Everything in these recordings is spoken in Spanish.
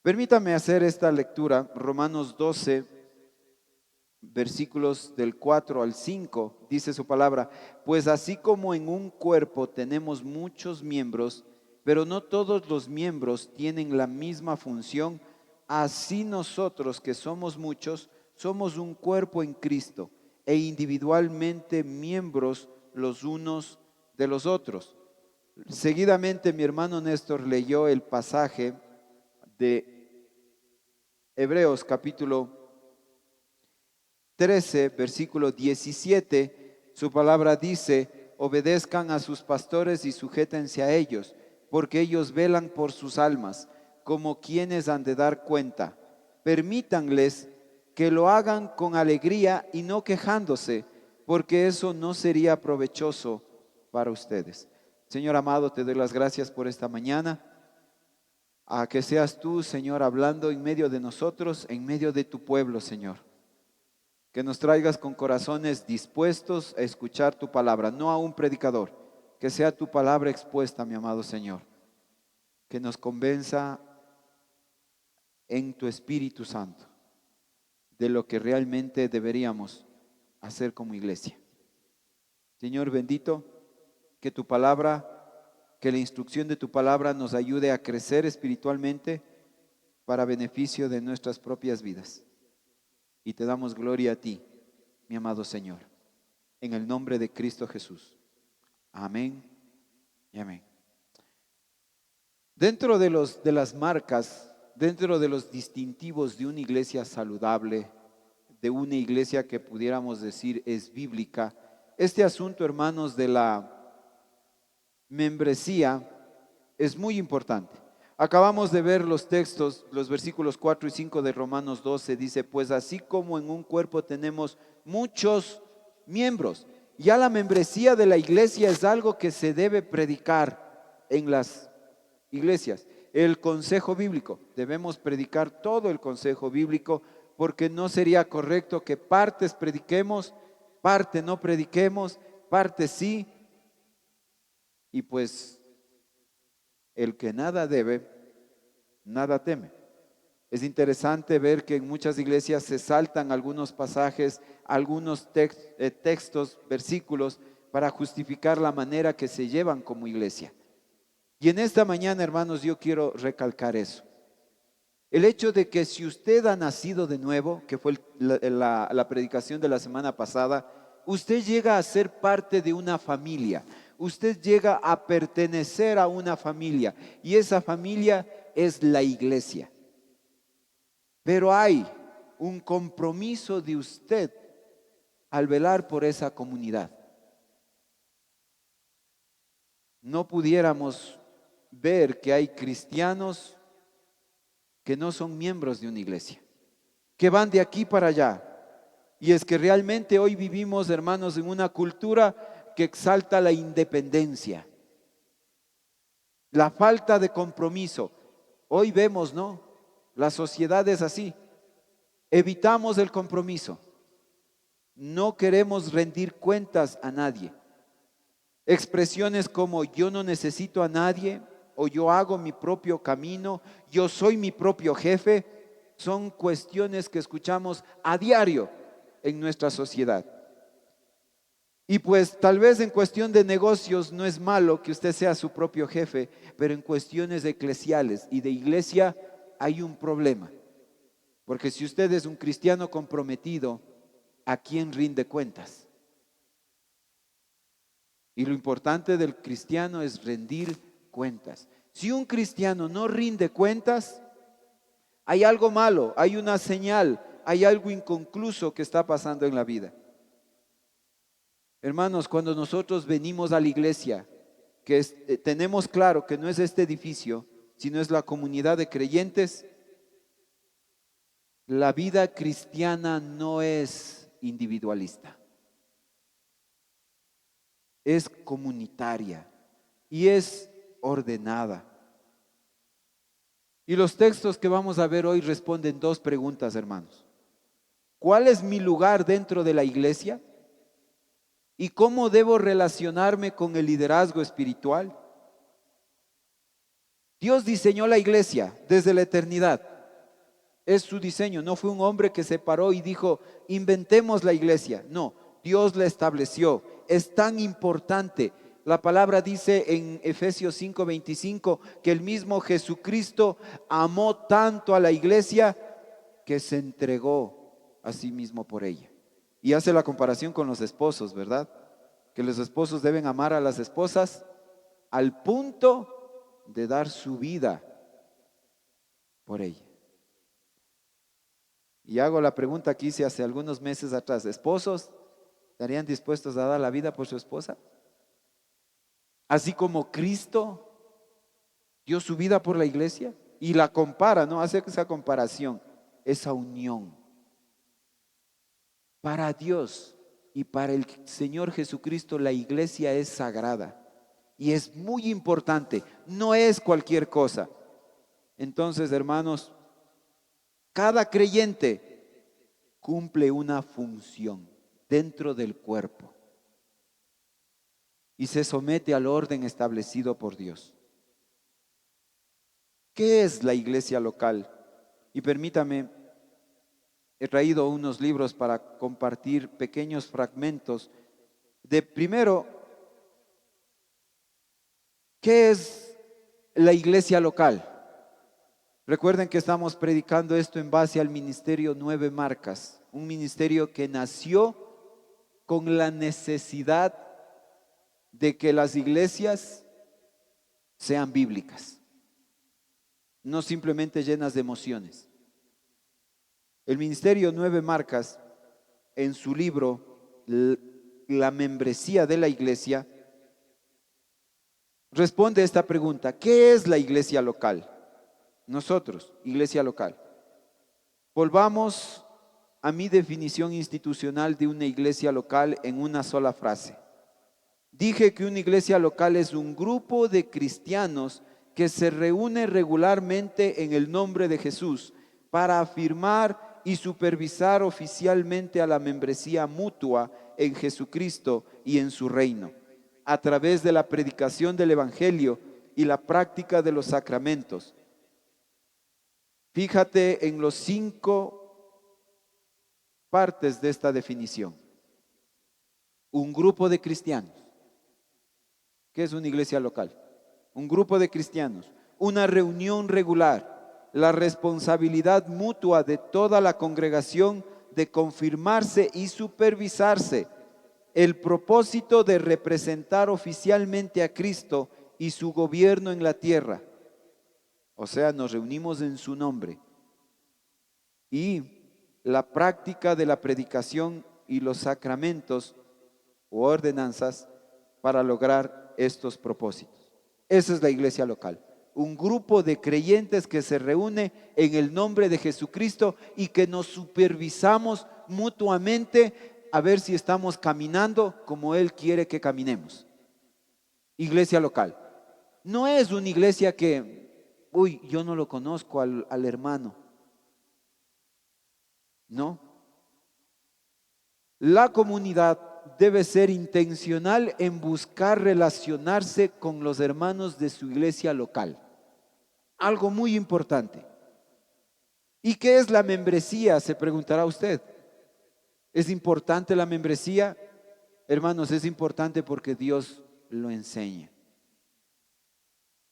Permítame hacer esta lectura, Romanos 12, versículos del 4 al 5, dice su palabra: pues así como en un cuerpo tenemos muchos miembros, pero no todos los miembros tienen la misma función, así nosotros que somos muchos, somos un cuerpo en Cristo e individualmente miembros los unos de los otros. Seguidamente mi hermano Néstor leyó el pasaje de Hebreos capítulo 13, versículo 17, su palabra dice: obedezcan a sus pastores y sujétense a ellos, porque ellos velan por sus almas, como quienes han de dar cuenta. Permítanles que lo hagan con alegría y no quejándose, porque eso no sería provechoso para ustedes. Señor amado, te doy las gracias por esta mañana. A que seas tú, Señor, hablando en medio de nosotros, en medio de tu pueblo, Señor. Que nos traigas con corazones dispuestos a escuchar tu palabra, no a un predicador. Que sea tu palabra expuesta, mi amado Señor. Que nos convenza en tu Espíritu Santo de lo que realmente deberíamos hacer como iglesia. Señor bendito, que tu palabra, que la instrucción de tu palabra nos ayude a crecer espiritualmente para beneficio de nuestras propias vidas. Y te damos gloria a ti, mi amado Señor, en el nombre de Cristo Jesús. Amén y amén. Dentro de las marcas, dentro de los distintivos de una iglesia saludable, de una iglesia que pudiéramos decir es bíblica, este asunto, hermanos, de la membresía es muy importante. Acabamos de ver los textos, los versículos 4 y 5 de Romanos 12, dice: pues así como en un cuerpo tenemos muchos miembros. Ya la membresía de la iglesia es algo que se debe predicar en las iglesias. El consejo bíblico, debemos predicar todo el consejo bíblico, porque no sería correcto que partes prediquemos, parte no prediquemos, parte sí, y pues el que nada debe, nada teme. Es interesante ver que en muchas iglesias se saltan algunos pasajes, algunos textos, versículos, para justificar la manera que se llevan como iglesia. Y en esta mañana, hermanos, yo quiero recalcar eso. El hecho de que si usted ha nacido de nuevo, que fue la predicación de la semana pasada, usted llega a ser parte de una familia. Usted llega a pertenecer a una familia, y esa familia es la iglesia. Pero hay un compromiso de usted al velar por esa comunidad. No pudiéramos ver que hay cristianos que no son miembros de una iglesia, que van de aquí para allá. Y es que realmente hoy vivimos, hermanos, en una cultura que exalta la independencia, la falta de compromiso. Hoy vemos, ¿no? La sociedad es así. Evitamos el compromiso. No queremos rendir cuentas a nadie. Expresiones como yo no necesito a nadie, o yo hago mi propio camino, yo soy mi propio jefe, son cuestiones que escuchamos a diario en nuestra sociedad. Y pues tal vez en cuestión de negocios no es malo que usted sea su propio jefe, pero en cuestiones eclesiales y de iglesia hay un problema. Porque si usted es un cristiano comprometido, ¿a quién rinde cuentas? Y lo importante del cristiano es rendir cuentas. Si un cristiano no rinde cuentas, hay algo malo, hay una señal, hay algo inconcluso que está pasando en la vida. Hermanos, cuando nosotros venimos a la iglesia, tenemos claro que no es este edificio, sino es la comunidad de creyentes, la vida cristiana no es individualista, es comunitaria y es ordenada. Y los textos que vamos a ver hoy responden dos preguntas, hermanos. ¿Cuál es mi lugar dentro de la iglesia? ¿Y cómo debo relacionarme con el liderazgo espiritual? Dios diseñó la iglesia desde la eternidad. Es su diseño. No fue un hombre que se paró y dijo, inventemos la iglesia. No, Dios la estableció. Es tan importante. La palabra dice en Efesios 5:25 que el mismo Jesucristo amó tanto a la iglesia que se entregó a sí mismo por ella. Y hace la comparación con los esposos, ¿verdad? Que los esposos deben amar a las esposas al punto de dar su vida por ella. Y hago la pregunta que hice hace algunos meses atrás: ¿esposos estarían dispuestos a dar la vida por su esposa? Así como Cristo dio su vida por la iglesia. Y la compara, ¿no? Hace esa comparación, esa unión. Para Dios y para el Señor Jesucristo la iglesia es sagrada y es muy importante, no es cualquier cosa. Entonces, hermanos, cada creyente cumple una función dentro del cuerpo y se somete al orden establecido por Dios. ¿Qué es la iglesia local? Y permítame, he traído unos libros para compartir pequeños fragmentos de primero, ¿qué es la iglesia local? Recuerden que estamos predicando esto en base al ministerio Nueve Marcas, un ministerio que nació con la necesidad de que las iglesias sean bíblicas, no simplemente llenas de emociones. El ministerio Nueve Marcas, en su libro La membresía de la iglesia, responde a esta pregunta: ¿qué es la iglesia local? Nosotros, iglesia local. Volvamos a mi definición institucional de una iglesia local en una sola frase. Dije que una iglesia local es un grupo de cristianos que se reúne regularmente en el nombre de Jesús para afirmar y supervisar oficialmente a la membresía mutua en Jesucristo y en su reino, a través de la predicación del Evangelio y la práctica de los sacramentos. Fíjate en los 5 partes de esta definición. Un grupo de cristianos. ¿Qué es una iglesia local? Un grupo de cristianos, una reunión regular, la responsabilidad mutua de toda la congregación de confirmarse y supervisarse, el propósito de representar oficialmente a Cristo y su gobierno en la tierra. O sea, nos reunimos en su nombre. Y la práctica de la predicación y los sacramentos o ordenanzas para lograr estos propósitos. Esa es la iglesia local. Un grupo de creyentes que se reúne en el nombre de Jesucristo y que nos supervisamos mutuamente a ver si estamos caminando como Él quiere que caminemos. Iglesia local. No es una iglesia que, yo no lo conozco al hermano. No. La comunidad debe ser intencional en buscar relacionarse con los hermanos de su iglesia local. Algo muy importante. ¿Y qué es la membresía? Se preguntará usted. ¿Es importante la membresía? Hermanos, es importante porque Dios lo enseña.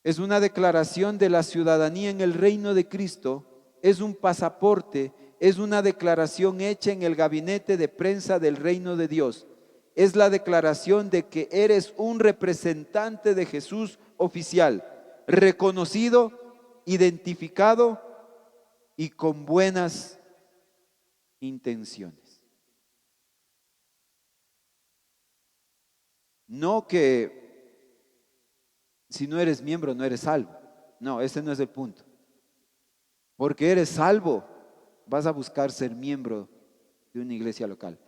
Es una declaración de la ciudadanía en el reino de Cristo, es un pasaporte, es una declaración hecha en el gabinete de prensa del reino de Dios. Es la declaración de que eres un representante de Jesús oficial, reconocido, identificado y con buenas intenciones. No que si no eres miembro no eres salvo. No, ese no es el punto. Porque eres salvo, vas a buscar ser miembro de una iglesia local.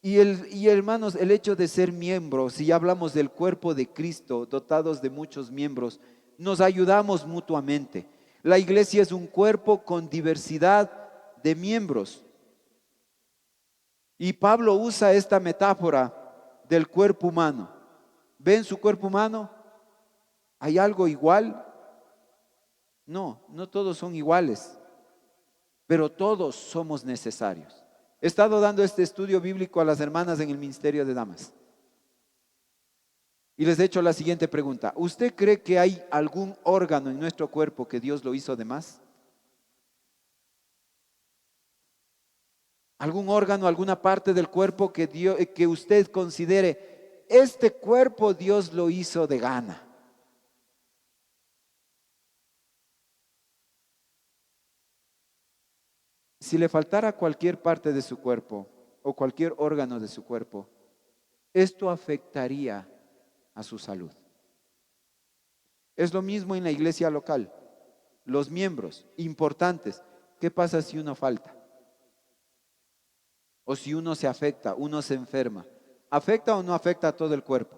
Y hermanos, el hecho de ser miembro, si ya hablamos del cuerpo de Cristo, dotados de muchos miembros, nos ayudamos mutuamente. La iglesia es un cuerpo con diversidad de miembros. Y Pablo usa esta metáfora del cuerpo humano. ¿Ven su cuerpo humano? ¿Hay algo igual? No, no todos son iguales. pero todos somos necesarios. He estado dando este estudio bíblico a las hermanas en el Ministerio de Damas. Y les he hecho la siguiente pregunta. ¿Usted cree que hay algún órgano en nuestro cuerpo que Dios lo hizo de más? ¿Algún órgano, alguna parte del cuerpo que usted considere, este cuerpo Dios lo hizo de gana? Si le faltara cualquier parte de su cuerpo o cualquier órgano de su cuerpo, esto afectaría a su salud. Es lo mismo en la iglesia local. Los miembros importantes, ¿qué pasa si uno falta? O si uno se afecta, uno se enferma. ¿Afecta o no afecta a todo el cuerpo?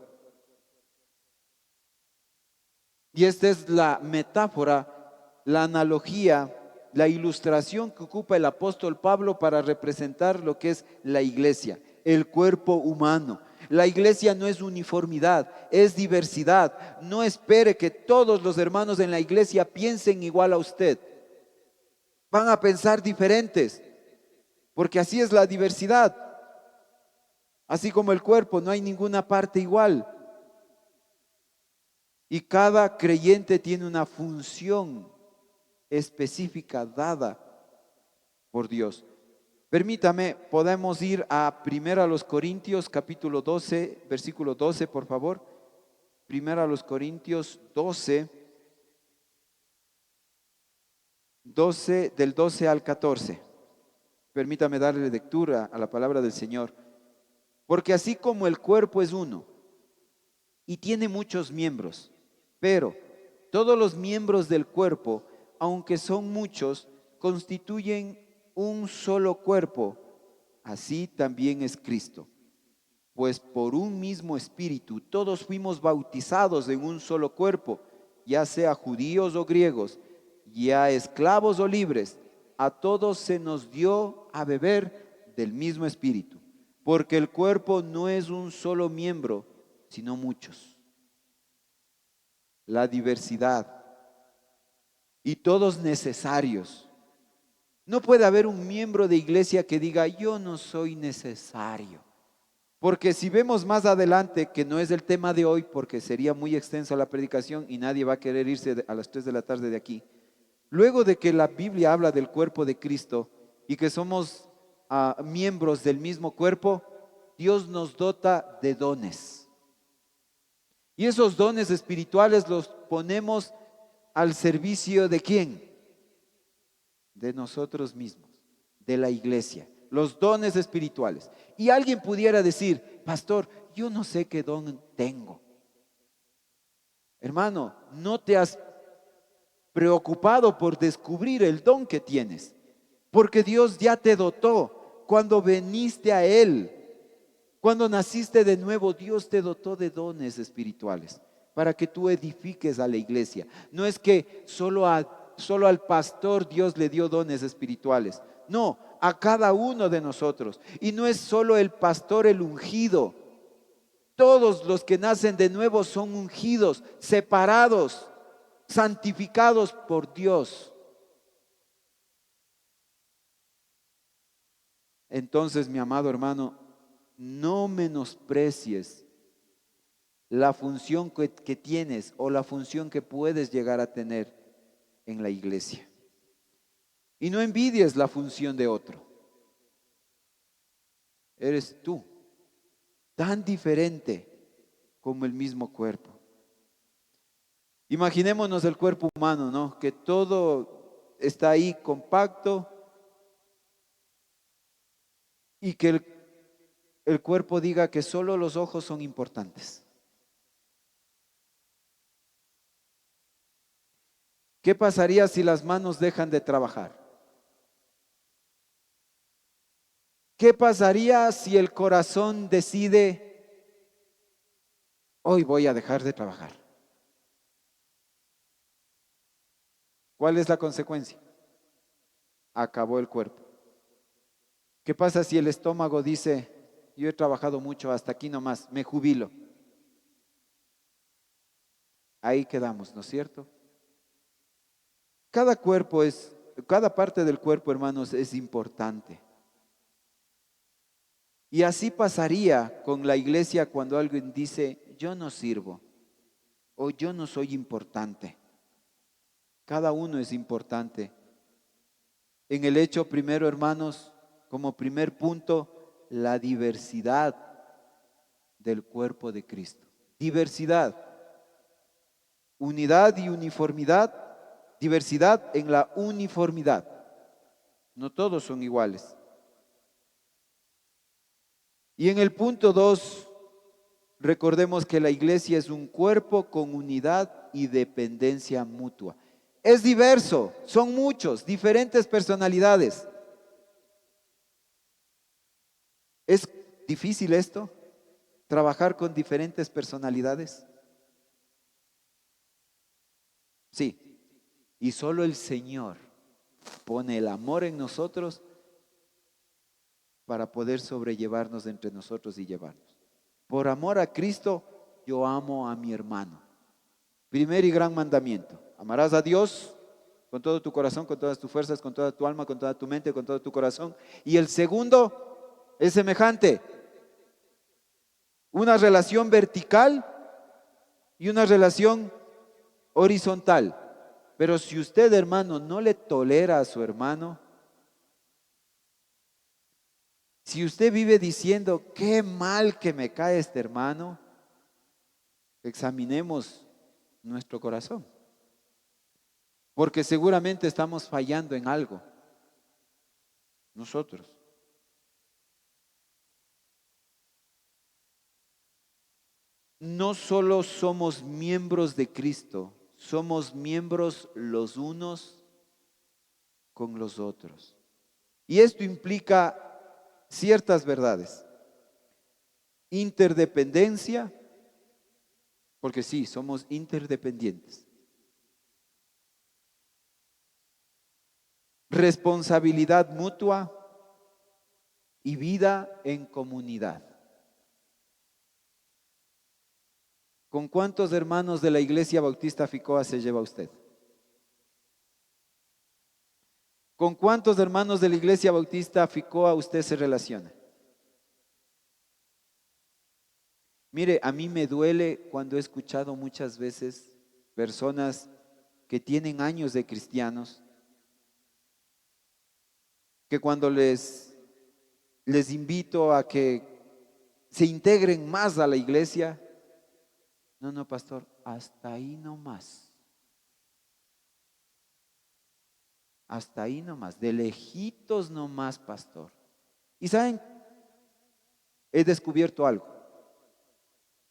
Y esta es la metáfora, la analogía, la ilustración que ocupa el apóstol Pablo para representar lo que es la iglesia, el cuerpo humano. La iglesia no es uniformidad, es diversidad. No espere que todos los hermanos en la iglesia piensen igual a usted. Van a pensar diferentes, porque así es la diversidad. Así como el cuerpo, no hay ninguna parte igual. Y cada creyente tiene una función específica dada por Dios. Permítame, podemos ir a 1 Corintios capítulo 12, versículo 12, por favor. 1 Corintios 12, del 12 al 14. Permítame darle lectura a la palabra del Señor. Porque así como el cuerpo es uno y tiene muchos miembros, pero todos los miembros del cuerpo, aunque son muchos, constituyen un solo cuerpo. Así también es Cristo. Pues por un mismo espíritu todos fuimos bautizados en un solo cuerpo, ya sea judíos o griegos, ya esclavos o libres, a todos se nos dio a beber del mismo espíritu, porque el cuerpo no es un solo miembro, sino muchos. La diversidad y todos necesarios. No puede haber un miembro de iglesia que diga, yo no soy necesario. Porque si vemos más adelante, que no es el tema de hoy, porque sería muy extensa la predicación y nadie va a querer irse a las 3 de la tarde de aquí. Luego de que la Biblia habla del cuerpo de Cristo y que somos miembros del mismo cuerpo, Dios nos dota de dones. Y esos dones espirituales los ponemos al servicio ¿de quién? De nosotros mismos, de la iglesia. Los dones espirituales. Y alguien pudiera decir, pastor, yo no sé qué don tengo. Hermano, no te has preocupado por descubrir el don que tienes, porque Dios ya te dotó cuando viniste a Él. Cuando naciste de nuevo, Dios te dotó de dones espirituales para que tú edifiques a la iglesia. No es que solo al pastor Dios le dio dones espirituales. No, a cada uno de nosotros. Y no es solo el pastor el ungido. Todos los que nacen de nuevo son ungidos, separados, santificados por Dios. Entonces, mi amado hermano, no menosprecies la función que tienes o la función que puedes llegar a tener en la iglesia. Y no envidies la función de otro. Eres tú, tan diferente como el mismo cuerpo. Imaginémonos el cuerpo humano, ¿no? Que todo está ahí compacto y que el cuerpo diga que solo los ojos son importantes. ¿Qué pasaría si las manos dejan de trabajar? ¿Qué pasaría si el corazón decide, hoy voy a dejar de trabajar? ¿Cuál es la consecuencia? Acabó el cuerpo. ¿Qué pasa si el estómago dice, yo he trabajado mucho, hasta aquí nomás, me jubilo? Ahí quedamos, ¿no es cierto? Cada cuerpo es cada parte del cuerpo, hermanos, es importante. Y así pasaría con la iglesia cuando alguien dice, yo no sirvo o yo no soy importante. Cada uno es importante. En el hecho primero, hermanos, como primer punto, la diversidad del cuerpo de Cristo. Diversidad, unidad y uniformidad, diversidad en la uniformidad. No todos son iguales. Y en el punto 2, recordemos que la iglesia es un cuerpo con unidad y dependencia mutua. Es diverso, son muchos, diferentes personalidades. ¿Es difícil esto? ¿Trabajar con diferentes personalidades? Sí. Y solo el Señor pone el amor en nosotros para poder sobrellevarnos entre nosotros y llevarnos. Por amor a Cristo, yo amo a mi hermano. Primer y gran mandamiento. Amarás a Dios con todo tu corazón, con todas tus fuerzas, con toda tu alma, con toda tu mente, con todo tu corazón. Y el segundo es semejante. Una relación vertical y una relación horizontal. Pero si usted, hermano, no le tolera a su hermano, si usted vive diciendo, qué mal que me cae este hermano, examinemos nuestro corazón. Porque seguramente estamos fallando en algo. Nosotros. No solo somos miembros de Cristo, somos miembros los unos con los otros. Y esto implica ciertas verdades. Interdependencia, porque sí, somos interdependientes. Responsabilidad mutua y vida en comunidad. ¿Con cuántos hermanos de la Iglesia Bautista Ficoa se lleva usted? ¿Con cuántos hermanos de la Iglesia Bautista Ficoa usted se relaciona? Mire, a mí me duele cuando he escuchado muchas veces personas que tienen años de cristianos, que cuando les invito a que se integren más a la iglesia, no, pastor, hasta ahí nomás. Hasta ahí nomás, de lejitos nomás, pastor. Y saben, he descubierto algo.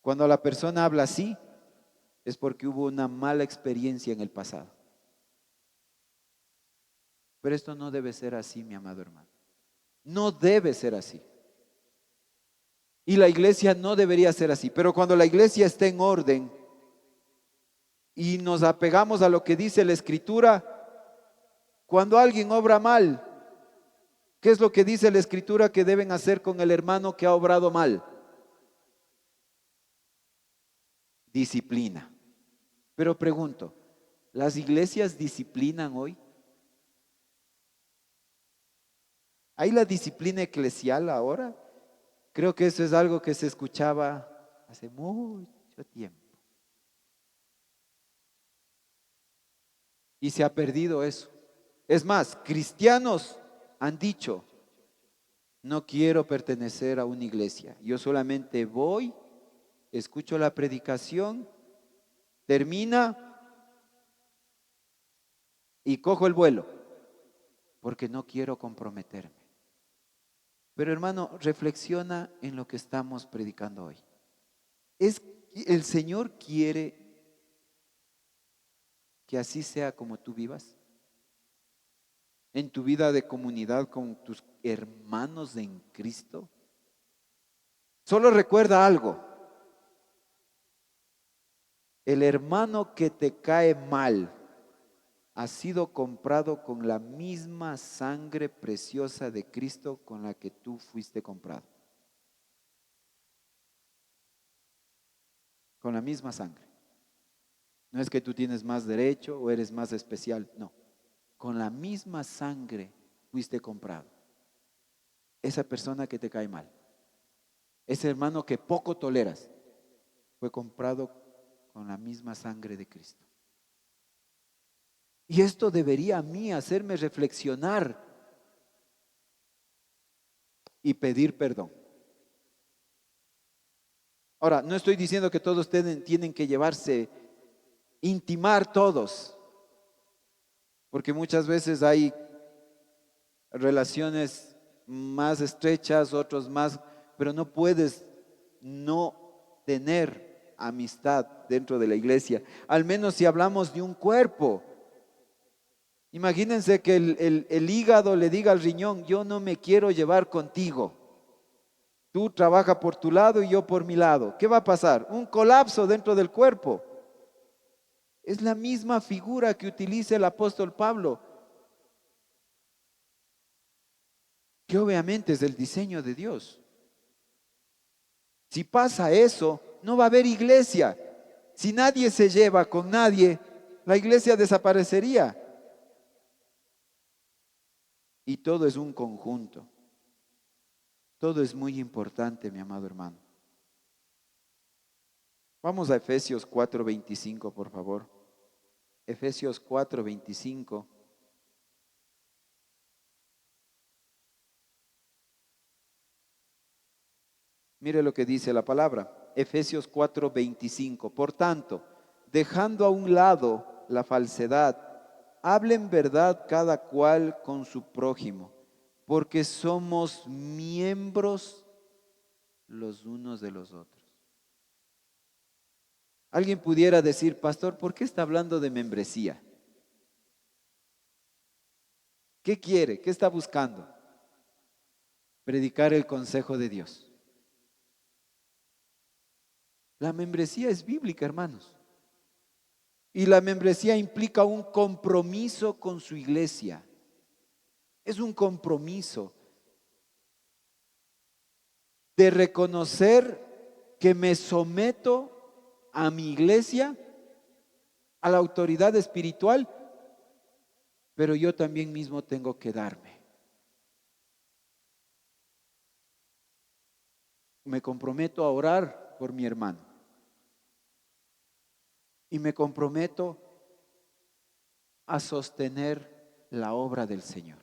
Cuando la persona habla así, es porque hubo una mala experiencia en el pasado. Pero esto no debe ser así, mi amado hermano. No debe ser así. Y la iglesia no debería ser así. Pero cuando la iglesia está en orden y nos apegamos a lo que dice la Escritura, cuando alguien obra mal, ¿qué es lo que dice la Escritura que deben hacer con el hermano que ha obrado mal? Disciplina. Pero pregunto, ¿las iglesias disciplinan hoy? ¿Hay la disciplina eclesial ahora? Creo que eso es algo que se escuchaba hace mucho tiempo. Y se ha perdido eso. Es más, cristianos han dicho, no quiero pertenecer a una iglesia. Yo solamente voy, escucho la predicación, termina y cojo el vuelo, porque no quiero comprometerme. Pero hermano, reflexiona en lo que estamos predicando hoy. ¿El Señor quiere que así sea como tú vivas? En tu vida de comunidad con tus hermanos en Cristo. Solo recuerda algo. El hermano que te cae mal ha sido comprado con la misma sangre preciosa de Cristo con la que tú fuiste comprado. Con la misma sangre. No es que tú tienes más derecho o eres más especial, no. con la misma sangre fuiste comprado. Esa persona que te cae mal, ese hermano que poco toleras, fue comprado con la misma sangre de Cristo. Y esto debería a mí hacerme reflexionar y pedir perdón. Ahora, no estoy diciendo que todos tienen que llevarse, intimar todos, porque muchas veces hay relaciones más estrechas, otros más, pero no puedes no tener amistad dentro de la iglesia, al menos si hablamos de un cuerpo. Imagínense que el hígado le diga al riñón: yo no me quiero llevar contigo. Tú trabaja por tu lado y yo por mi lado. ¿Qué va a pasar? Un colapso dentro del cuerpo. Es la misma figura que utiliza el apóstol Pablo, que obviamente es el diseño de Dios. Si pasa eso, no va a haber iglesia. Si nadie se lleva con nadie, la iglesia desaparecería. Y todo es un conjunto. Todo es muy importante, mi amado hermano. Vamos a Efesios 4:25, por favor. Efesios 4:25. Mire lo que dice la palabra. Efesios 4:25. Por tanto, dejando a un lado la falsedad, hablen verdad cada cual con su prójimo, porque somos miembros los unos de los otros. Alguien pudiera decir: pastor, ¿por qué está hablando de membresía? ¿Qué quiere? ¿Qué está buscando? Predicar el consejo de Dios. La membresía es bíblica, hermanos. Y la membresía implica un compromiso con su iglesia. Es un compromiso de reconocer que me someto a mi iglesia, a la autoridad espiritual, pero yo también mismo tengo que darme. Me comprometo a orar por mi hermano. Y me comprometo a sostener la obra del Señor.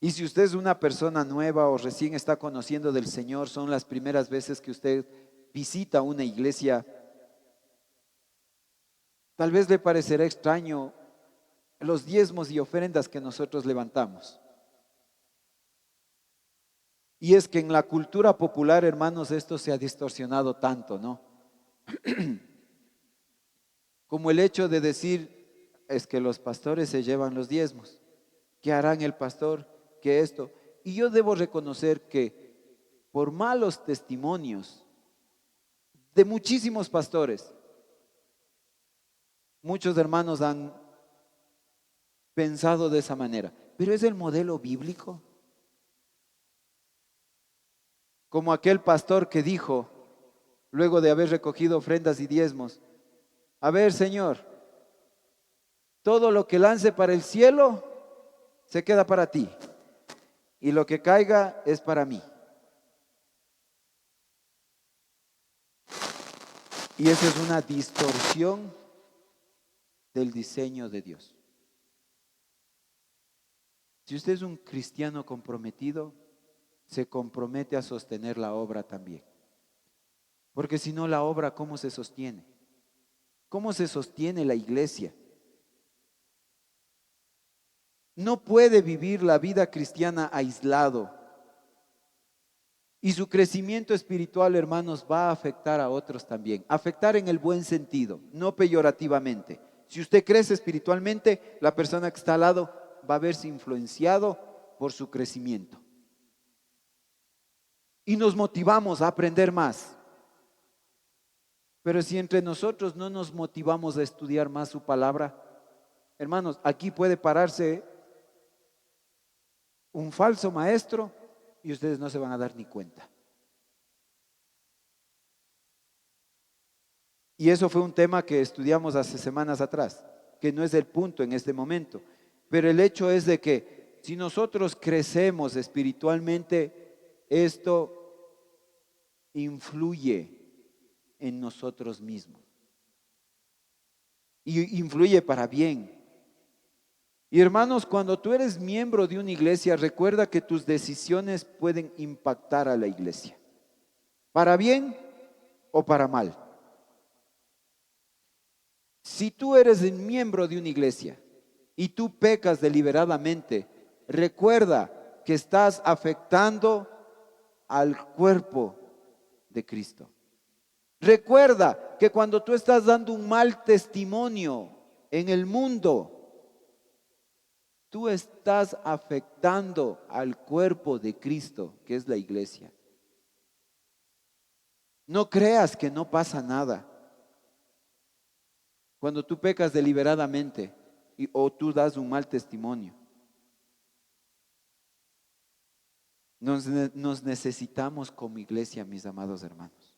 Y si usted es una persona nueva o recién está conociendo del Señor, son las primeras veces que usted visita una iglesia, tal vez le parecerá extraño los diezmos y ofrendas que nosotros levantamos. Y es que en la cultura popular, hermanos, esto se ha distorsionado tanto, ¿no? Como el hecho de decir: es que los pastores se llevan los diezmos. ¿Qué harán el pastor? ¿Qué esto? Y yo debo reconocer que por malos testimonios de muchísimos pastores, muchos hermanos han pensado de esa manera. Pero ¿es el modelo bíblico? Como aquel pastor que dijo, luego de haber recogido ofrendas y diezmos: a ver, Señor, todo lo que lance para el cielo se queda para ti, y lo que caiga es para mí. Y esa es una distorsión del diseño de Dios. Si usted es un cristiano comprometido, se compromete a sostener la obra también. Porque si no, la obra, ¿cómo se sostiene? ¿Cómo se sostiene la iglesia? No puede vivir la vida cristiana aislado. Y su crecimiento espiritual, hermanos, va a afectar a otros también. Afectar en el buen sentido, no peyorativamente. Si usted crece espiritualmente, la persona que está al lado va a verse influenciado por su crecimiento. Y nos motivamos a aprender más. Pero si entre nosotros no nos motivamos a estudiar más su palabra, hermanos, aquí puede pararse un falso maestro y ustedes no se van a dar ni cuenta. Y eso fue un tema que estudiamos hace semanas atrás. que no es el punto en este momento. Pero el hecho es de que si nosotros crecemos espiritualmente, esto influye en nosotros mismos y influye para bien. Y hermanos, cuando tú eres miembro de una iglesia, recuerda que tus decisiones pueden impactar a la iglesia, para bien o para mal. Si tú eres el miembro de una iglesia y tú pecas deliberadamente, recuerda que estás afectando al cuerpo de Cristo. Recuerda que cuando tú estás dando un mal testimonio en el mundo, tú estás afectando al cuerpo de Cristo, que es la iglesia. No creas que no pasa nada. Cuando tú pecas deliberadamente o tú das un mal testimonio, nos necesitamos como iglesia, mis amados hermanos.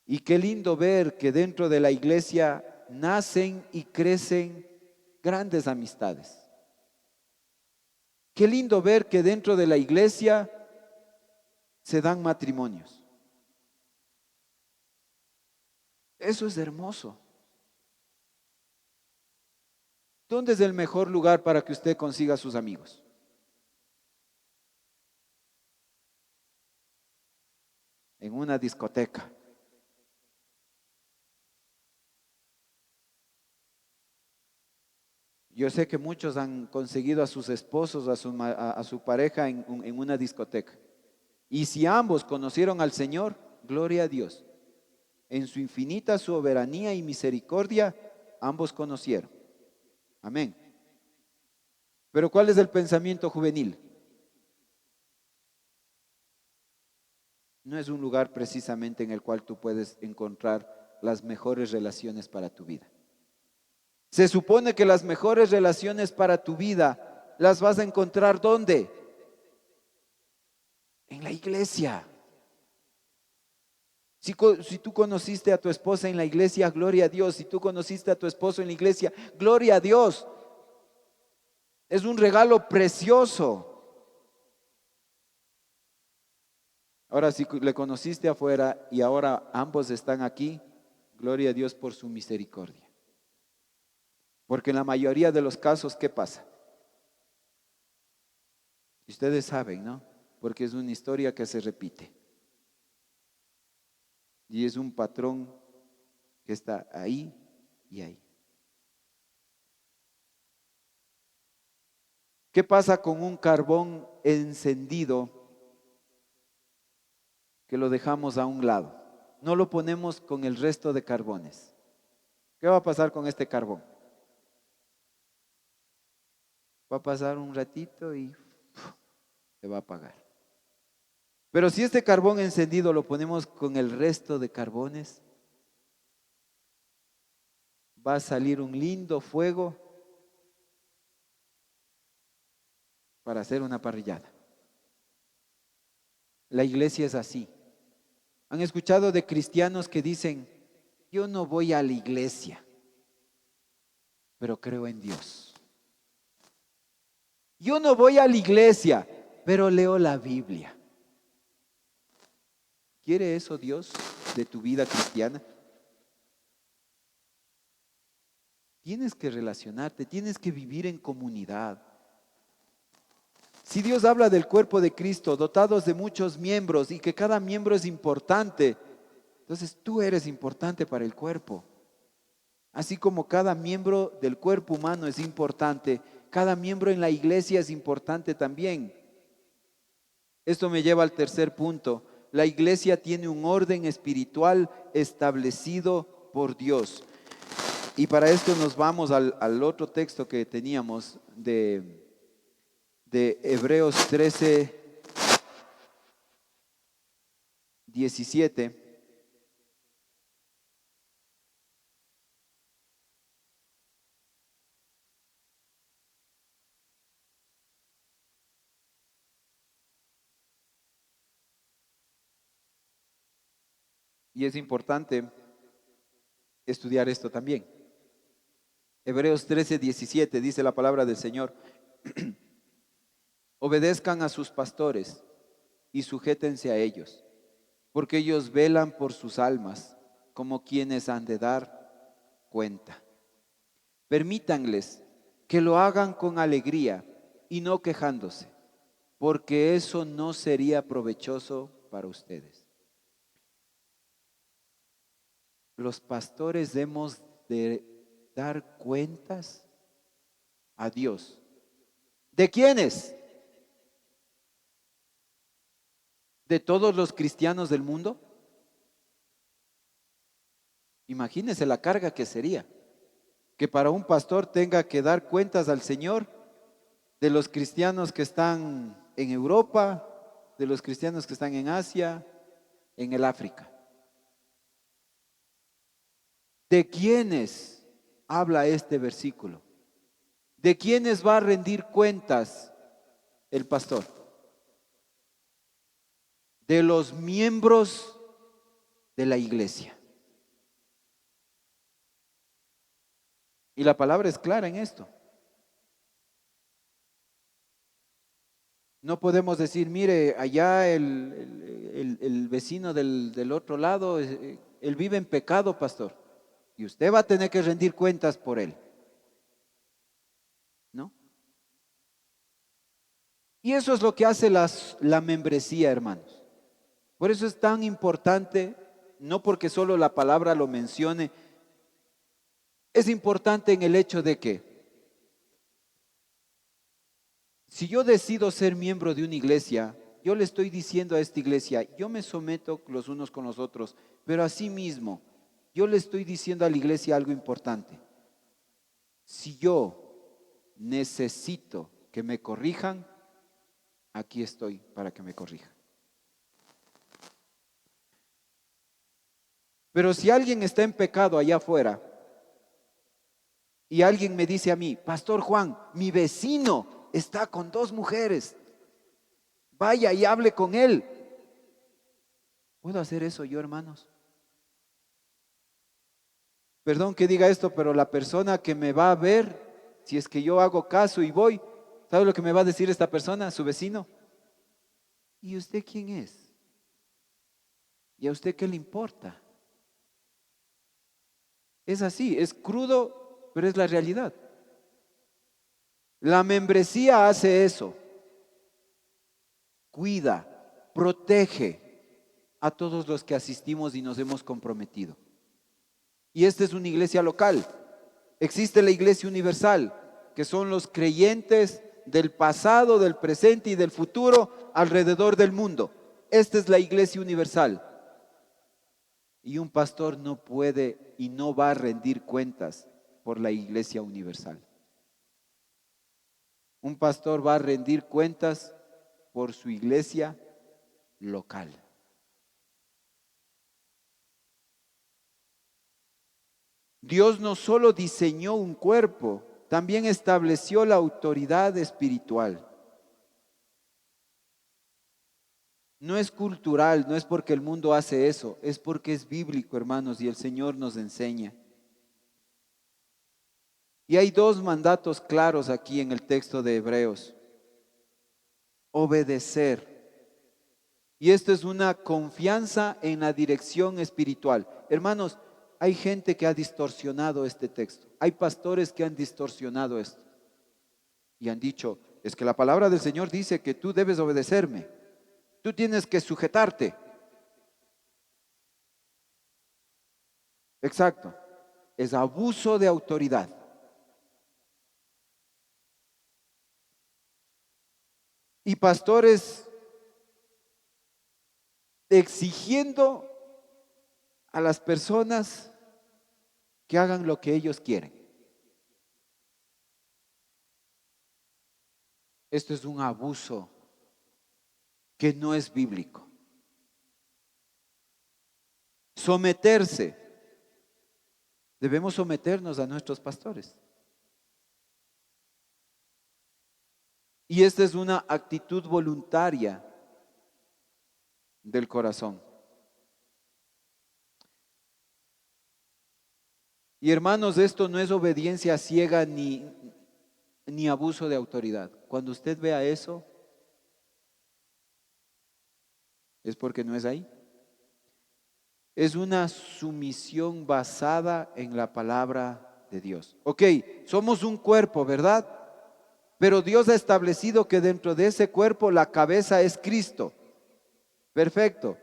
Y qué lindo ver que dentro de la iglesia nacen y crecen grandes amistades. Qué lindo ver que dentro de la iglesia se dan matrimonios. Eso es hermoso. ¿Dónde es el mejor lugar para que usted consiga sus amigos? En una discoteca. Yo sé que muchos han conseguido a sus esposos, a su pareja en una discoteca. Y si ambos conocieron al Señor, gloria a Dios. En su infinita soberanía y misericordia, ambos conocieron. Amén. Pero ¿cuál es el pensamiento juvenil? No es un lugar precisamente en el cual tú puedes encontrar las mejores relaciones para tu vida. Se supone que las mejores relaciones para tu vida las vas a encontrar ¿dónde? En la iglesia. Si tú conociste a tu esposa en la iglesia, gloria a Dios. Si tú conociste a tu esposo en la iglesia, gloria a Dios. Es un regalo precioso. Ahora, si le conociste afuera y ahora ambos están aquí, gloria a Dios por su misericordia. Porque en la mayoría de los casos, ¿qué pasa? Ustedes saben, ¿no? Porque es una historia que se repite. Y es un patrón que está ahí y ahí. ¿Qué pasa con un carbón encendido que lo dejamos a un lado? No lo ponemos con el resto de carbones. ¿Qué va a pasar con este carbón? Va a pasar un ratito y se va a apagar. Pero si este carbón encendido lo ponemos con el resto de carbones, va a salir un lindo fuego para hacer una parrillada. La iglesia es así. ¿Han escuchado de cristianos que dicen, yo no voy a la iglesia, pero creo en Dios? Yo no voy a la iglesia, pero leo la Biblia. ¿Quiere eso Dios de tu vida cristiana? Tienes que relacionarte, tienes que vivir en comunidad. Si Dios habla del cuerpo de Cristo, dotados de muchos miembros y que cada miembro es importante, entonces tú eres importante para el cuerpo. Así como cada miembro del cuerpo humano es importante, cada miembro en la iglesia es importante también. Esto me lleva al tercer punto. La iglesia tiene un orden espiritual establecido por Dios. Y para esto nos vamos al otro texto que teníamos de Hebreos 13, 17. Y es importante estudiar esto también. Hebreos 13:17 dice la palabra del Señor. Obedezcan a sus pastores y sujétense a ellos, porque ellos velan por sus almas como quienes han de dar cuenta. Permítanles que lo hagan con alegría y no quejándose, porque eso no sería provechoso para ustedes. Los pastores hemos de dar cuentas a Dios. ¿De quiénes? ¿De todos los cristianos del mundo? Imagínense la carga que sería que para un pastor tenga que dar cuentas al Señor de los cristianos que están en Europa, de los cristianos que están en Asia, en el África. ¿De quiénes habla este versículo? ¿De quiénes va a rendir cuentas el pastor? De los miembros de la iglesia. Y la palabra es clara en esto. No podemos decir, mire, allá el vecino del otro lado, él vive en pecado, pastor, y usted va a tener que rendir cuentas por él. ¿No? Y eso es lo que hace la membresía, hermanos. Por eso es tan importante, no porque solo la palabra lo mencione, es importante en el hecho de que si yo decido ser miembro de una iglesia, yo le estoy diciendo a esta iglesia, yo me someto los unos con los otros, pero asimismo, yo le estoy diciendo a la iglesia algo importante. Si yo necesito que me corrijan, aquí estoy para que me corrijan. Pero si alguien está en pecado allá afuera y alguien me dice a mí, Pastor Juan, mi vecino está con 2 mujeres, vaya y hable con él. ¿Puedo hacer eso yo, hermanos? Perdón que diga esto, pero la persona que me va a ver, si es que yo hago caso y voy, ¿sabe lo que me va a decir esta persona, su vecino? ¿Y usted quién es? ¿Y a usted qué le importa? Es así, es crudo, pero es la realidad. La membresía hace eso. Cuida, protege a todos los que asistimos y nos hemos comprometido. Y esta es una iglesia local. Existe la iglesia universal, que son los creyentes del pasado, del presente y del futuro alrededor del mundo. Esta es la iglesia universal. Y un pastor no puede y no va a rendir cuentas por la iglesia universal. Un pastor va a rendir cuentas por su iglesia local. Dios no solo diseñó un cuerpo, también estableció la autoridad espiritual. No es cultural, no es porque el mundo hace eso, es porque es bíblico, hermanos, y el Señor nos enseña. Y hay 2 mandatos claros aquí en el texto de Hebreos. Obedecer. Y esto es una confianza en la dirección espiritual. Hermanos, hay gente que ha distorsionado este texto. Hay pastores que han distorsionado esto. Y han dicho, es que la palabra del Señor dice que tú debes obedecerme. Tú tienes que sujetarte. Exacto. Es abuso de autoridad. Y pastores exigiendo a las personas que hagan lo que ellos quieren. Esto es un abuso que no es bíblico. Someterse. Debemos someternos a nuestros pastores. Y esta es una actitud voluntaria del corazón. Y hermanos, esto no es obediencia ciega ni abuso de autoridad. Cuando usted vea eso, es porque no es ahí. Es una sumisión basada en la palabra de Dios. Ok, somos un cuerpo, ¿verdad? Pero Dios ha establecido que dentro de ese cuerpo la cabeza es Cristo. Perfecto.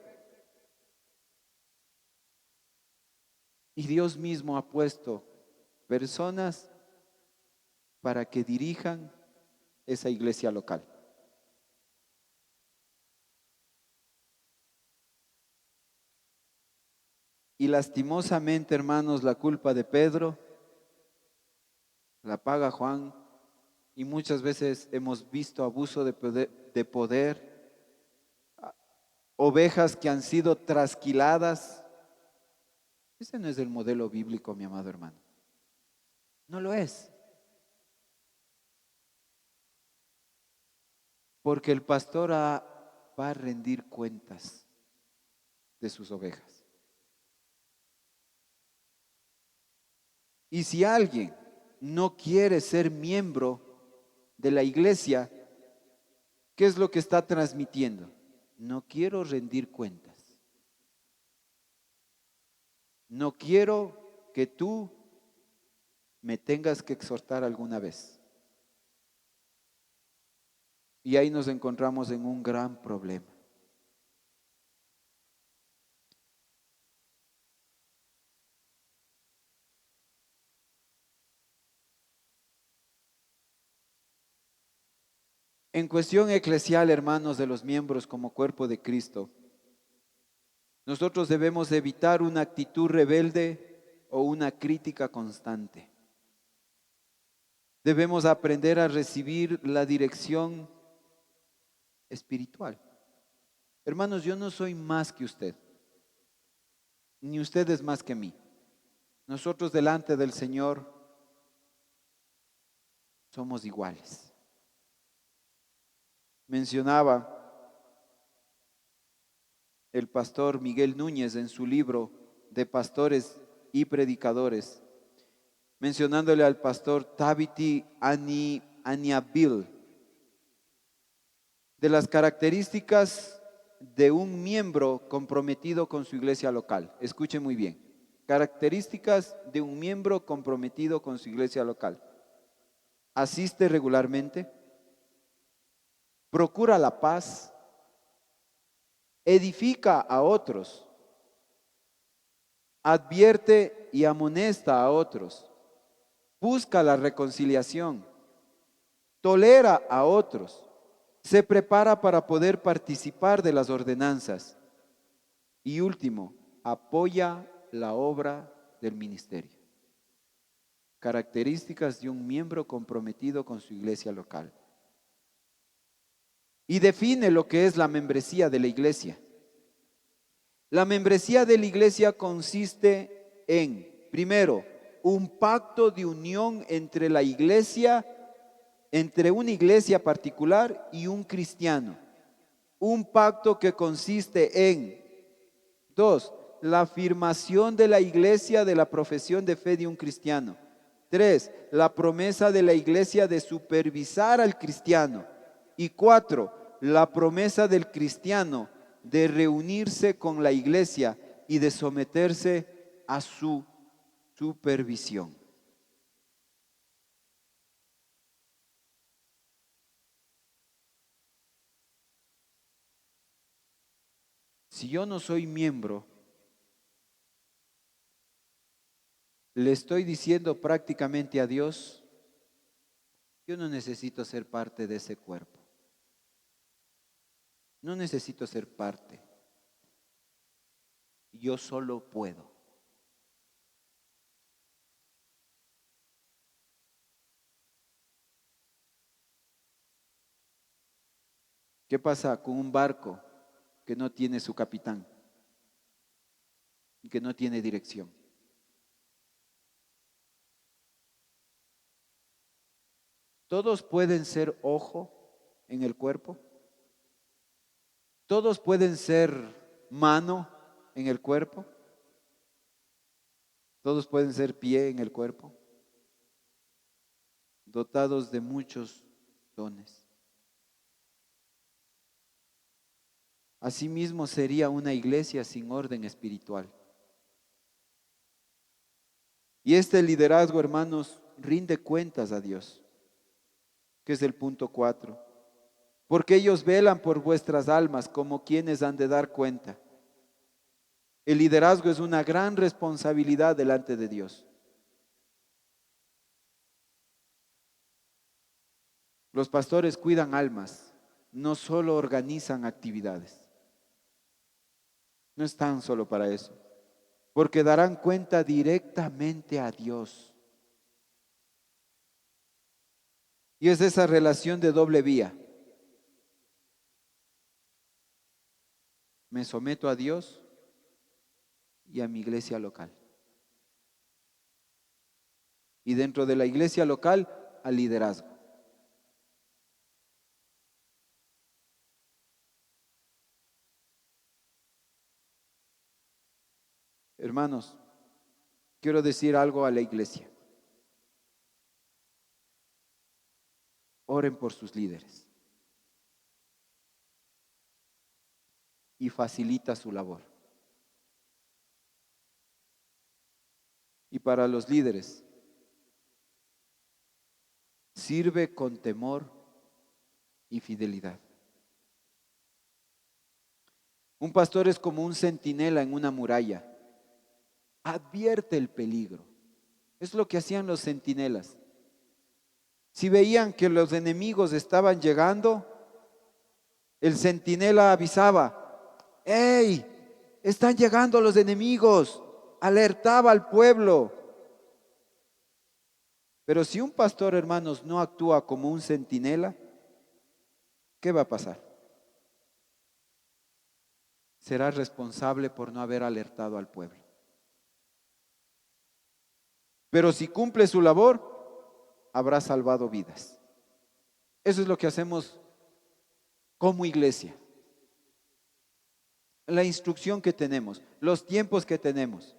Y Dios mismo ha puesto personas para que dirijan esa iglesia local. Y lastimosamente, hermanos, la culpa de Pedro la paga Juan, y muchas veces hemos visto abuso de poder, ovejas que han sido trasquiladas. Ese no es el modelo bíblico, mi amado hermano. No lo es. Porque el pastor va a rendir cuentas de sus ovejas. Y si alguien no quiere ser miembro de la iglesia, ¿qué es lo que está transmitiendo? No quiero rendir cuentas. No quiero que tú me tengas que exhortar alguna vez. Y ahí nos encontramos en un gran problema. En cuestión eclesial, hermanos, de los miembros como cuerpo de Cristo, nosotros debemos evitar una actitud rebelde o una crítica constante. Debemos aprender a recibir la dirección espiritual. Hermanos, yo no soy más que usted, ni usted es más que mí. Nosotros delante del Señor somos iguales. Mencionaba el pastor Miguel Núñez en su libro de pastores y predicadores, mencionándole al pastor Tabiti Aniabil, de las características de un miembro comprometido con su iglesia local. Escuche muy bien. Características de un miembro comprometido con su iglesia local. Asiste regularmente, procura la paz, edifica a otros, advierte y amonesta a otros, busca la reconciliación, tolera a otros, se prepara para poder participar de las ordenanzas y último, apoya la obra del ministerio. Características de un miembro comprometido con su iglesia local. Y define lo que es la membresía de la iglesia. La membresía de la iglesia consiste en, primero, un pacto de unión entre la iglesia, entre una iglesia particular y un cristiano. Un pacto que consiste en, dos, la afirmación de la iglesia de la profesión de fe de un cristiano. Tres, la promesa de la iglesia de supervisar al cristiano. Y cuatro, la promesa del cristiano de reunirse con la iglesia y de someterse a su supervisión. Si yo no soy miembro, le estoy diciendo prácticamente a Dios, yo no necesito ser parte de ese cuerpo. No necesito ser parte. Yo solo puedo. ¿Qué pasa con un barco que no tiene su capitán y que no tiene dirección? ¿Todos pueden ser ojo en el cuerpo? ¿Todos pueden ser mano en el cuerpo? Todos pueden ser pie en el cuerpo, dotados de muchos dones. Asimismo sería una iglesia sin orden espiritual. Y este liderazgo, hermanos, rinde cuentas a Dios, que es el punto 4. Porque ellos velan por vuestras almas como quienes han de dar cuenta. El liderazgo es una gran responsabilidad delante de Dios. Los pastores cuidan almas, no solo organizan actividades. No están solo para eso, porque darán cuenta directamente a Dios. Y es esa relación de doble vía. Me someto a Dios y a mi iglesia local. Y dentro de la iglesia local, al liderazgo. Hermanos, quiero decir algo a la iglesia. Oren por sus líderes y facilita su labor. Y para los líderes, sirve con temor y fidelidad. Un pastor es como un centinela en una muralla. Advierte el peligro. Es lo que hacían los centinelas. Si veían que los enemigos estaban llegando, el centinela avisaba: ¡Ey! Están llegando los enemigos. Alertaba al pueblo. Pero si un pastor, hermanos, no actúa como un centinela, ¿qué va a pasar? Será responsable por no haber alertado al pueblo. Pero si cumple su labor, habrá salvado vidas. Eso es lo que hacemos como iglesia. La instrucción que tenemos, los tiempos que tenemos.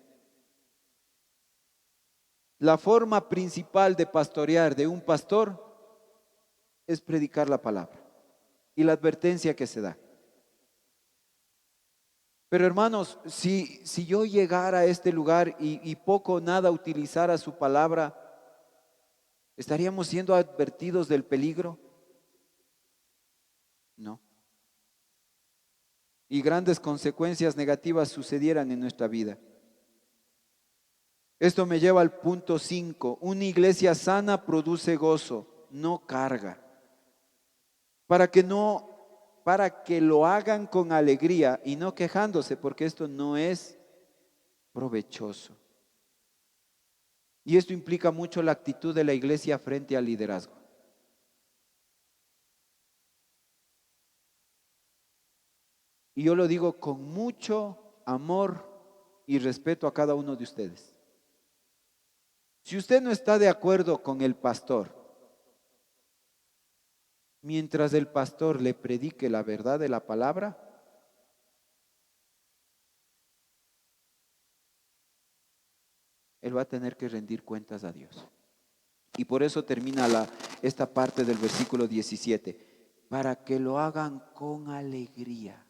La forma principal de pastorear de un pastor es predicar la palabra y la advertencia que se da. Pero hermanos, si yo llegara a este lugar y poco o nada utilizara su palabra, ¿estaríamos siendo advertidos del peligro? No. Y grandes consecuencias negativas sucedieran en nuestra vida. Esto me lleva al punto 5. Una iglesia sana produce gozo, no carga. Para que lo hagan con alegría y no quejándose, porque esto no es provechoso. Y esto implica mucho la actitud de la iglesia frente al liderazgo. Y yo lo digo con mucho amor y respeto a cada uno de ustedes. Si usted no está de acuerdo con el pastor, mientras el pastor le predique la verdad de la palabra, él va a tener que rendir cuentas a Dios. Y por eso termina esta parte del versículo 17. Para que lo hagan con alegría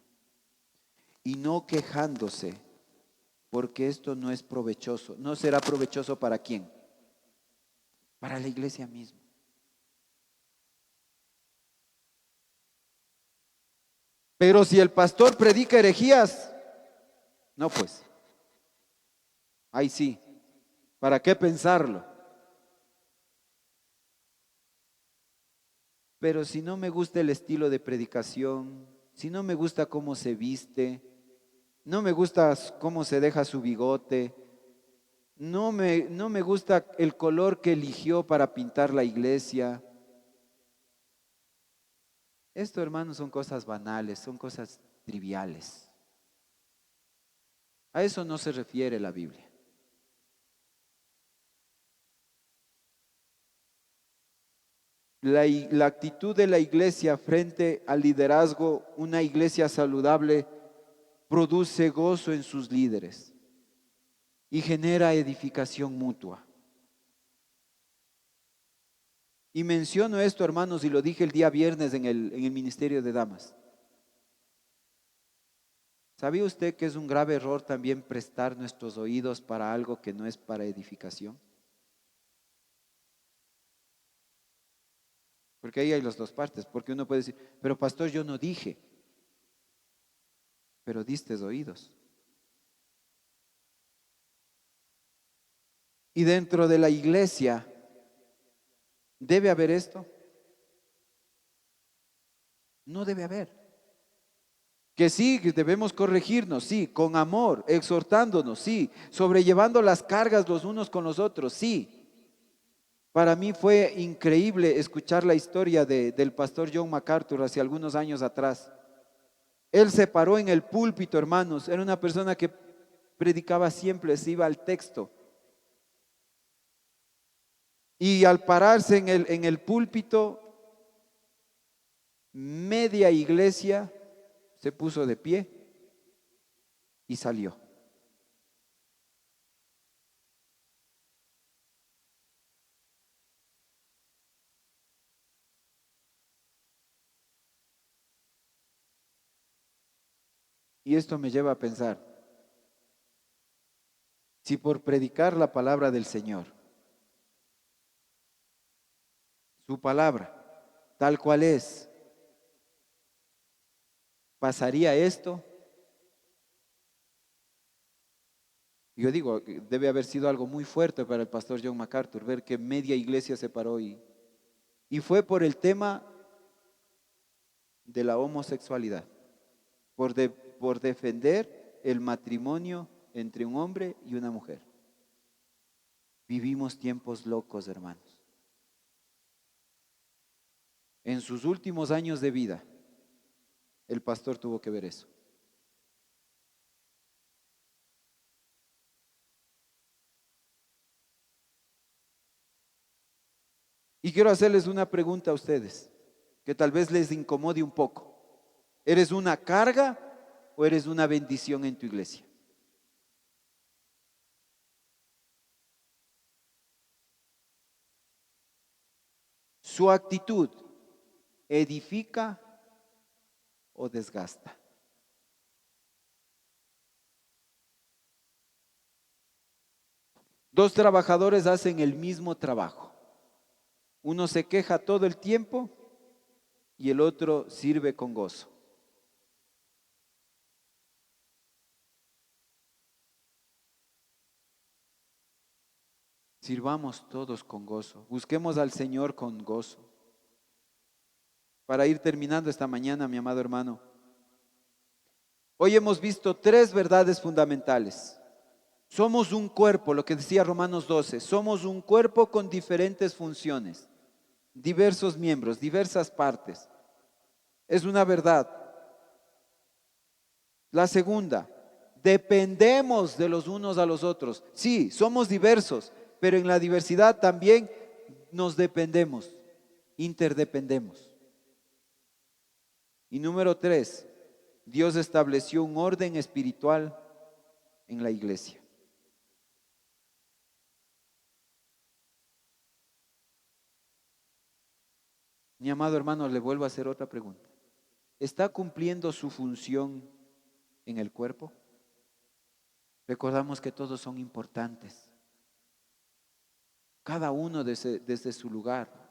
y no quejándose, porque esto no es provechoso. ¿No será provechoso para quién? Para la iglesia misma. Pero si el pastor predica herejías, no pues. Ahí sí. ¿Para qué pensarlo? Pero si no me gusta el estilo de predicación, si no me gusta cómo se viste, no me gusta cómo se deja su bigote, no me gusta el color que eligió para pintar la iglesia. Esto, hermanos, son cosas banales, son cosas triviales. A eso no se refiere la Biblia. La actitud de la iglesia frente al liderazgo, una iglesia saludable, produce gozo en sus líderes y genera edificación mutua. Y menciono esto, hermanos, y lo dije el día viernes en el Ministerio de Damas. ¿Sabía usted que es un grave error también prestar nuestros oídos para algo que no es para edificación? Porque ahí hay las dos partes, porque uno puede decir, pero pastor, yo no dije, pero diste oídos. Y dentro de la iglesia, ¿debe haber esto? No debe haber. Que sí, que debemos corregirnos, sí, con amor, exhortándonos, sí, sobrellevando las cargas los unos con los otros, sí. Para mí fue increíble escuchar la historia del pastor John MacArthur hace algunos años atrás. Él se paró en el púlpito, hermanos, era una persona que predicaba siempre, se iba al texto. Y al pararse en el púlpito, media iglesia se puso de pie y salió. Y esto me lleva a pensar, si por predicar la palabra del Señor, su palabra, tal cual es, pasaría esto, yo digo, debe haber sido algo muy fuerte para el pastor John MacArthur, ver que media iglesia se paró y fue por el tema de la homosexualidad, por defender el matrimonio entre un hombre y una mujer. Vivimos tiempos locos, hermanos. En sus últimos años de vida, el pastor tuvo que ver eso. Y quiero hacerles una pregunta a ustedes, que tal vez les incomode un poco. ¿Eres una carga o eres una bendición en tu iglesia? Su actitud edifica o desgasta. Dos trabajadores hacen el mismo trabajo. Uno se queja todo el tiempo y el otro sirve con gozo. Sirvamos todos con gozo. Busquemos al Señor con gozo. Para ir terminando esta mañana, mi amado hermano, hoy hemos visto tres verdades fundamentales. Somos un cuerpo, lo que decía Romanos 12, somos un cuerpo con diferentes funciones, diversos miembros, diversas partes. Es una verdad. La segunda, dependemos de los unos a los otros. Sí, somos diversos, pero en la diversidad también nos dependemos, interdependemos. Y número tres, Dios estableció un orden espiritual en la iglesia. Mi amado hermano, le vuelvo a hacer otra pregunta. ¿Está cumpliendo su función en el cuerpo? Recordamos que todos son importantes, cada uno desde su lugar.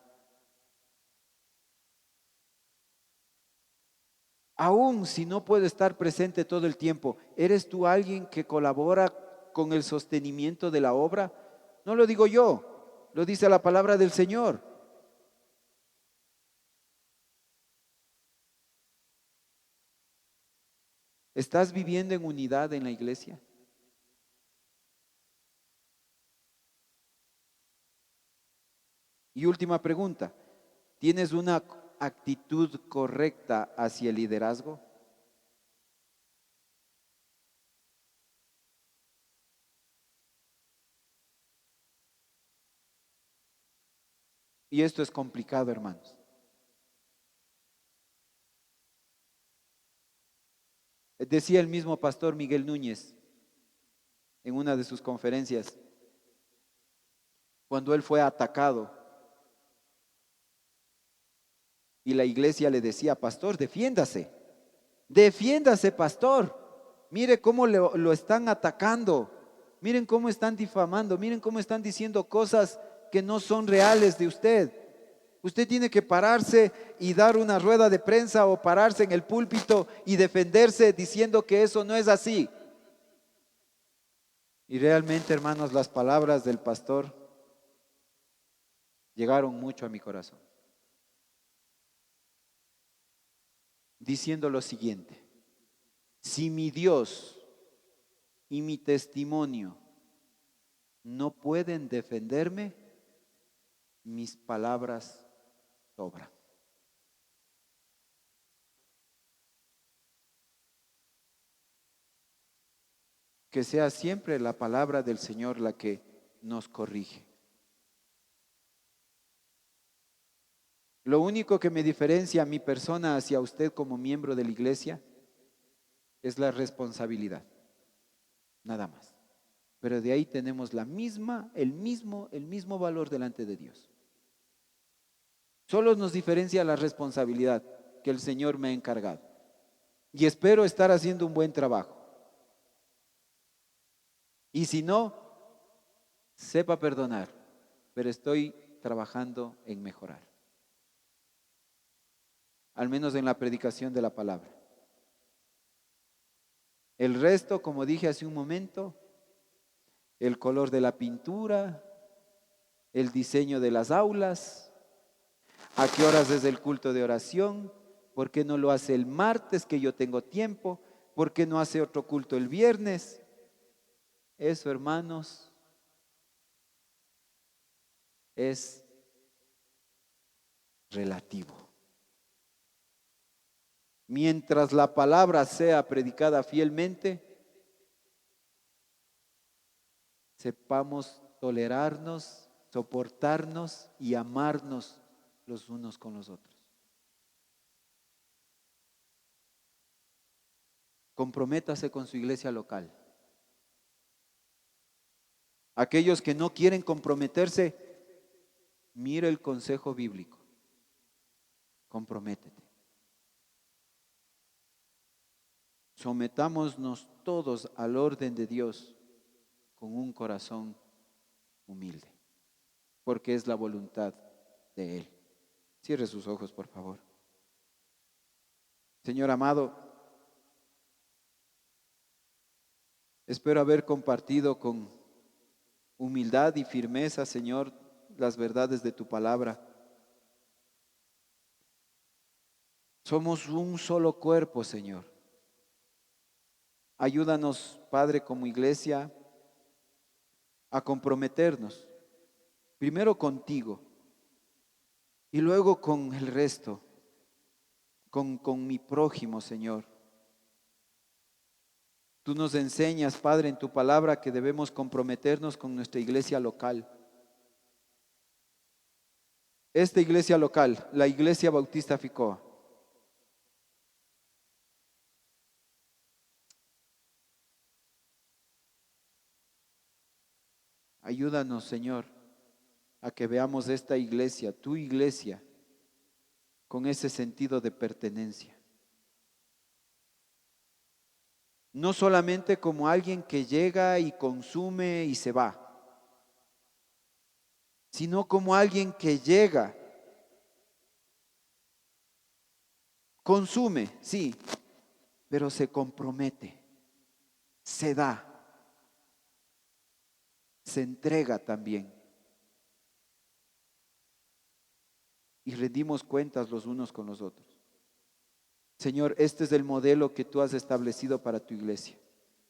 Aún si no puede estar presente todo el tiempo, ¿eres tú alguien que colabora con el sostenimiento de la obra? No lo digo yo, lo dice la palabra del Señor. ¿Estás viviendo en unidad en la iglesia? Y última pregunta, ¿tienes una actitud correcta hacia el liderazgo? Y esto es complicado, hermanos. Decía el mismo pastor Miguel Núñez, en una de sus conferencias, cuando él fue atacado y la iglesia le decía: pastor, defiéndase, defiéndase, pastor. Mire cómo lo están atacando, miren cómo están difamando, miren cómo están diciendo cosas que no son reales de usted. Usted tiene que pararse y dar una rueda de prensa o pararse en el púlpito y defenderse diciendo que eso no es así. Y realmente, hermanos, las palabras del pastor llegaron mucho a mi corazón, diciendo lo siguiente: si mi Dios y mi testimonio no pueden defenderme, mis palabras sobran. Que sea siempre la palabra del Señor la que nos corrige. Lo único que me diferencia a mi persona hacia usted como miembro de la iglesia es la responsabilidad, nada más. Pero de ahí tenemos el mismo valor delante de Dios. Solo nos diferencia la responsabilidad que el Señor me ha encargado. Y espero estar haciendo un buen trabajo. Y si no, sepa perdonar, pero estoy trabajando en mejorar. Al menos en la predicación de la palabra. El resto, como dije hace un momento, el color de la pintura, el diseño de las aulas, a qué horas es el culto de oración, por qué no lo hace el martes que yo tengo tiempo, por qué no hace otro culto el viernes. Eso, hermanos, es relativo. Mientras la palabra sea predicada fielmente, sepamos tolerarnos, soportarnos y amarnos los unos con los otros. Comprométase con su iglesia local. Aquellos que no quieren comprometerse, mire el consejo bíblico. Comprométete. Sometámonos todos al orden de Dios con un corazón humilde, porque es la voluntad de Él. Cierre sus ojos, por favor. Señor amado, espero haber compartido con humildad y firmeza, Señor, las verdades de tu palabra. Somos un solo cuerpo, Señor. Ayúdanos, Padre, como iglesia, a comprometernos, primero contigo y luego con el resto, con mi prójimo, Señor. Tú nos enseñas, Padre, en tu palabra que debemos comprometernos con nuestra iglesia local. Esta iglesia local, la Iglesia Bautista Ficoa, ayúdanos, Señor, a que veamos esta iglesia, tu iglesia, con ese sentido de pertenencia. No solamente como alguien que llega y consume y se va, sino como alguien que llega, consume, sí, pero se compromete, se da, se entrega también. Y rendimos cuentas los unos con los otros. Señor, este es el modelo que tú has establecido para tu iglesia.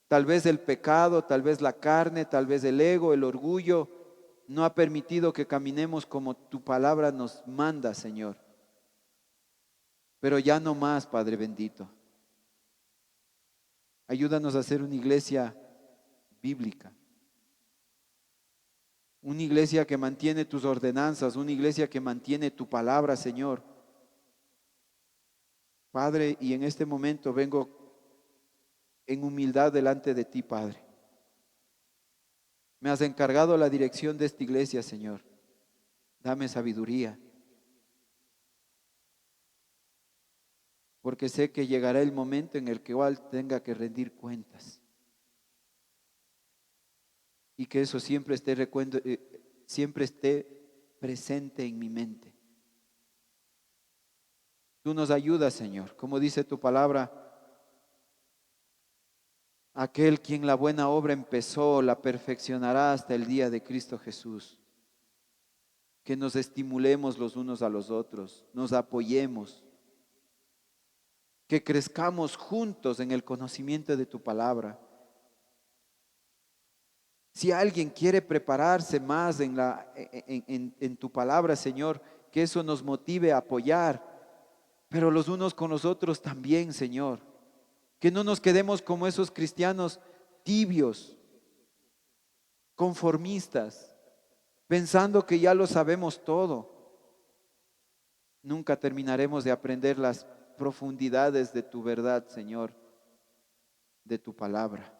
Tal vez el pecado, tal vez la carne, tal vez el ego, el orgullo, no ha permitido que caminemos como tu palabra nos manda, Señor. Pero ya no más, Padre bendito. Ayúdanos a ser una iglesia bíblica. Una iglesia que mantiene tus ordenanzas, una iglesia que mantiene tu palabra, Señor. Padre, y en este momento vengo en humildad delante de ti, Padre. Me has encargado la dirección de esta iglesia, Señor. Dame sabiduría, porque sé que llegará el momento en el que igual tenga que rendir cuentas. Y que eso siempre esté presente en mi mente. Tú nos ayudas, Señor. Como dice tu palabra, aquel quien la buena obra empezó, la perfeccionará hasta el día de Cristo Jesús. Que nos estimulemos los unos a los otros, nos apoyemos, que crezcamos juntos en el conocimiento de tu palabra. Si alguien quiere prepararse más en tu palabra, Señor, que eso nos motive a apoyar, pero los unos con los otros también, Señor. Que no nos quedemos como esos cristianos tibios, conformistas, pensando que ya lo sabemos todo. Nunca terminaremos de aprender las profundidades de tu verdad, Señor, de tu palabra.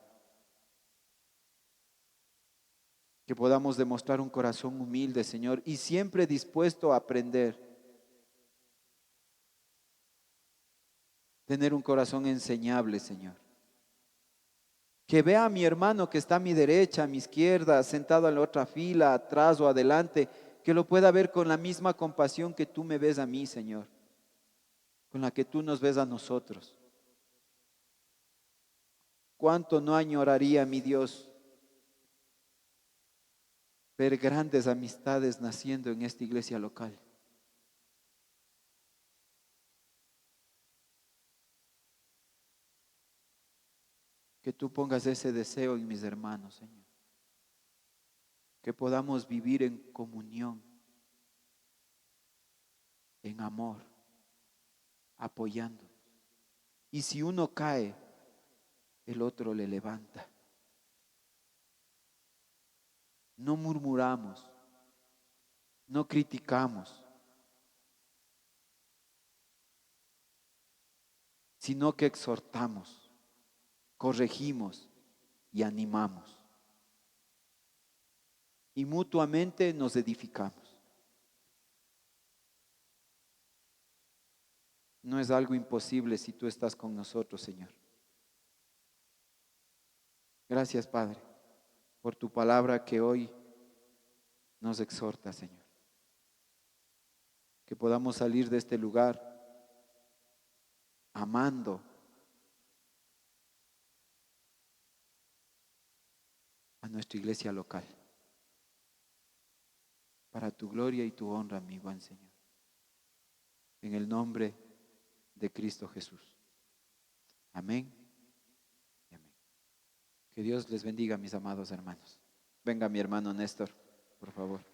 Que podamos demostrar un corazón humilde, Señor, y siempre dispuesto a aprender. Tener un corazón enseñable, Señor. Que vea a mi hermano que está a mi derecha, a mi izquierda, sentado en la otra fila, atrás o adelante, que lo pueda ver con la misma compasión que tú me ves a mí, Señor, con la que tú nos ves a nosotros. ¿Cuánto no añoraría, mi Dios, ver grandes amistades naciendo en esta iglesia local? Que tú pongas ese deseo en mis hermanos, Señor. Que podamos vivir en comunión, en amor, apoyando. Y si uno cae, el otro le levanta. No murmuramos, no criticamos, sino que exhortamos, corregimos y animamos. Y mutuamente nos edificamos. No es algo imposible si tú estás con nosotros, Señor. Gracias, Padre, por tu palabra que hoy nos exhorta, Señor. Que podamos salir de este lugar amando a nuestra iglesia local. Para tu gloria y tu honra, mi buen Señor. En el nombre de Cristo Jesús. Amén y amén. Que Dios les bendiga, mis amados hermanos. Venga mi hermano Néstor, por favor.